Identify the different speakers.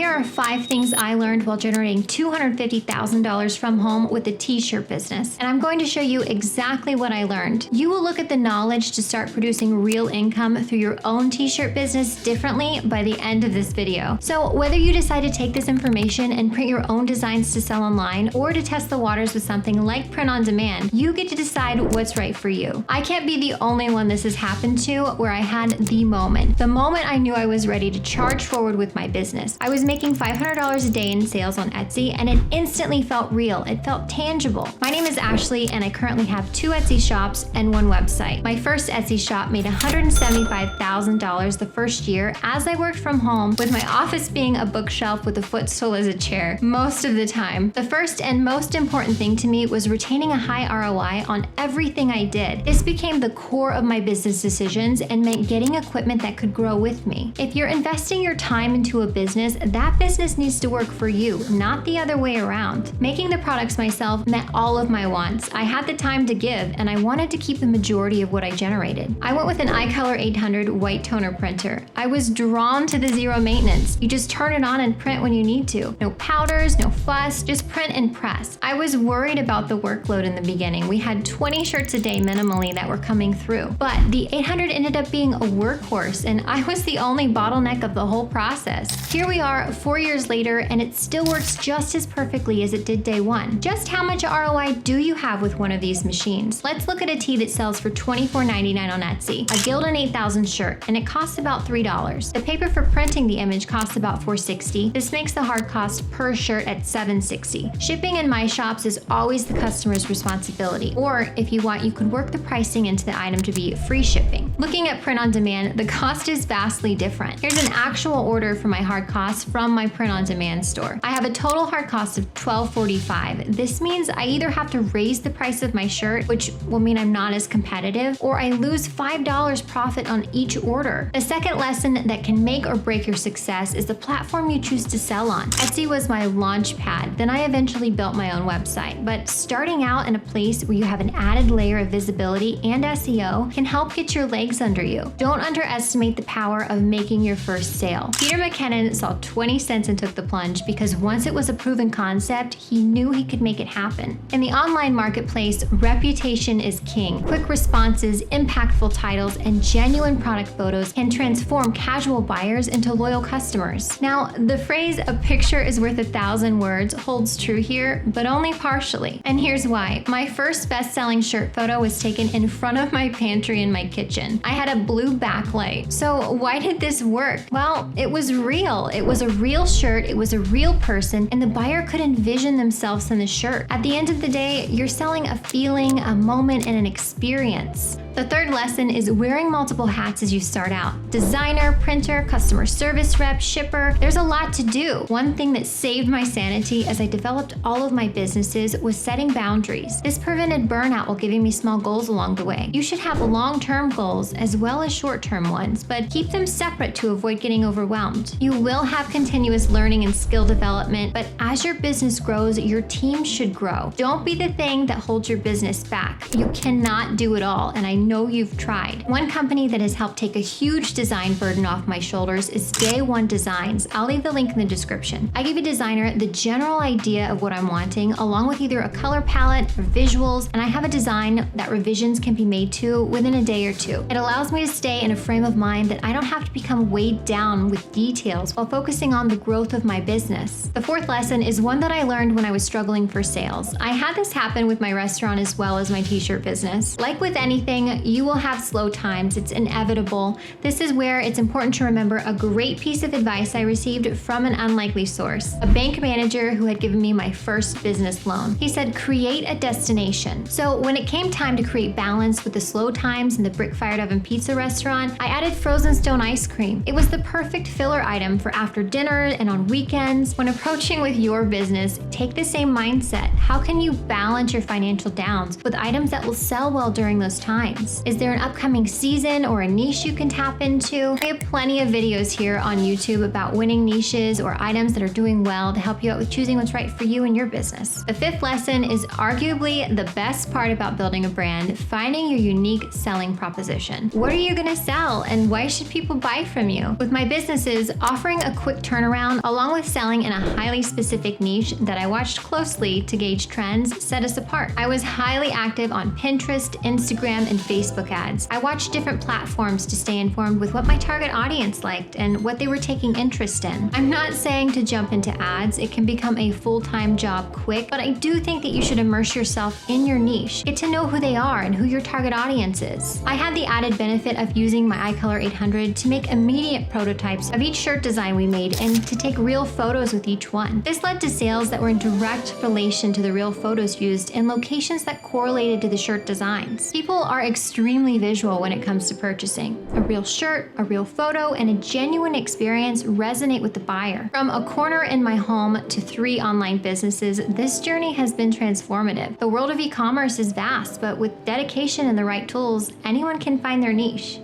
Speaker 1: Here are 5 things I learned while generating $250,000 from home with the t-shirt business. And I'm going to show you exactly what I learned. You will look at the knowledge to start producing real income through your own t-shirt business differently by the end of this video. So whether you decide to take this information and print your own designs to sell online or to test the waters with something like print on demand, you get to decide what's right for you. I can't be the only one this has happened to where I had the moment I knew I was ready to charge forward with my business. I was making $500 a day in sales on Etsy, and it instantly felt real. It felt tangible. My name is Ashley, and I currently have 2 Etsy shops and 1 website. My first Etsy shop made $175,000 the first year as I worked from home, with my office being a bookshelf with a footstool as a chair most of the time. The first and most important thing to me was retaining a high ROI on everything I did. This became the core of my business decisions and meant getting equipment that could grow with me. If you're investing your time into a business, that business needs to work for you, not the other way around. Making the products myself met all of my wants. I had the time to give, and I wanted to keep the majority of what I generated. I went with an iColor 800 white toner printer. I was drawn to the zero maintenance. You just turn it on and print when you need to. No powders, no fuss, just print and press. I was worried about the workload in the beginning. We had 20 shirts a day minimally that were coming through, but the 800 ended up being a workhorse, and I was the only bottleneck of the whole process. Here we are 4 years later, and it still works just as perfectly as it did day one. Just how much ROI do you have with one of these machines? Let's look at a tee that sells for $24.99 on Etsy, a Gildan 8000 shirt, and it costs about $3. The paper for printing the image costs about $4.60. This makes the hard cost per shirt at $7.60. Shipping in my shops is always the customer's responsibility, or if you want, you could work the pricing into the item to be free shipping. Looking at print on demand, the cost is vastly different. Here's an actual order for my hard costs from my print on demand store. I have a total hard cost of $12.45. This means I either have to raise the price of my shirt, which will mean I'm not as competitive, or I lose $5 profit on each order. The second lesson that can make or break your success is the platform you choose to sell on. Etsy was my launch pad. Then I eventually built my own website. But starting out in a place where you have an added layer of visibility and SEO can help get your legs under you. Don't underestimate the power of making your first sale. Peter McKinnon saw 20 cents and took the plunge because once it was a proven concept, he knew he could make it happen. In the online marketplace, reputation is king. Quick responses, impactful titles, and genuine product photos can transform casual buyers into loyal customers. Now, the phrase "a picture is worth 1,000 words" holds true here, but only partially. And here's why. My first best-selling shirt photo was taken in front of my pantry in my kitchen. I had a blue backlight. So why did this work? Well, it was real. It was a real shirt, it was a real person, and the buyer could envision themselves in the shirt. At the end of the day, you're selling a feeling, a moment, and an experience. The third lesson is wearing multiple hats as you start out. Designer, printer, customer service rep, shipper. There's a lot to do. One thing that saved my sanity as I developed all of my businesses was setting boundaries. This prevented burnout while giving me small goals along the way. You should have long-term goals as well as short-term ones, but keep them separate to avoid getting overwhelmed. You will have continuous learning and skill development, but as your business grows, your team should grow. Don't be the thing that holds your business back. You cannot do it all, and I know you've tried. One company that has helped take a huge design burden off my shoulders is Day One Designs. I'll leave the link in the description. I give a designer the general idea of what I'm wanting, along with either a color palette or visuals, and I have a design that revisions can be made to within a day or two. It allows me to stay in a frame of mind that I don't have to become weighed down with details while focusing on the growth of my business. The fourth lesson is one that I learned when I was struggling for sales. I had this happen with my restaurant as well as my t-shirt business. Like with anything, you will have slow times. It's inevitable. This is where it's important to remember a great piece of advice I received from an unlikely source, a bank manager who had given me my first business loan. He said, create a destination. So when it came time to create balance with the slow times in the brick-fired oven pizza restaurant, I added frozen stone ice cream. It was the perfect filler item for after dinner and on weekends. When approaching with your business, take the same mindset. How can you balance your financial downs with items that will sell well during those times? Is there an upcoming season or a niche you can tap into? I have plenty of videos here on YouTube about winning niches or items that are doing well to help you out with choosing what's right for you and your business. The fifth lesson is arguably the best part about building a brand, finding your unique selling proposition. What are you going to sell and why should people buy from you? With my businesses, offering a quick turnaround, along with selling in a highly specific niche that I watched closely to gauge trends, set us apart. I was highly active on Pinterest, Instagram, and Facebook ads. I watched different platforms to stay informed with what my target audience liked and what they were taking interest in. I'm not saying to jump into ads, it can become a full-time job quick, but I do think that you should immerse yourself in your niche. Get to know who they are and who your target audience is. I had the added benefit of using my iColor 800 to make immediate prototypes of each shirt design we made and to take real photos with each one. This led to sales that were in direct relation to the real photos used in locations that correlated to the shirt designs. People are extremely visual when it comes to purchasing. A real shirt, a real photo, and a genuine experience resonate with the buyer. From a corner in my home to 3 online businesses, this journey has been transformative. The world of e-commerce is vast, but with dedication and the right tools, anyone can find their niche.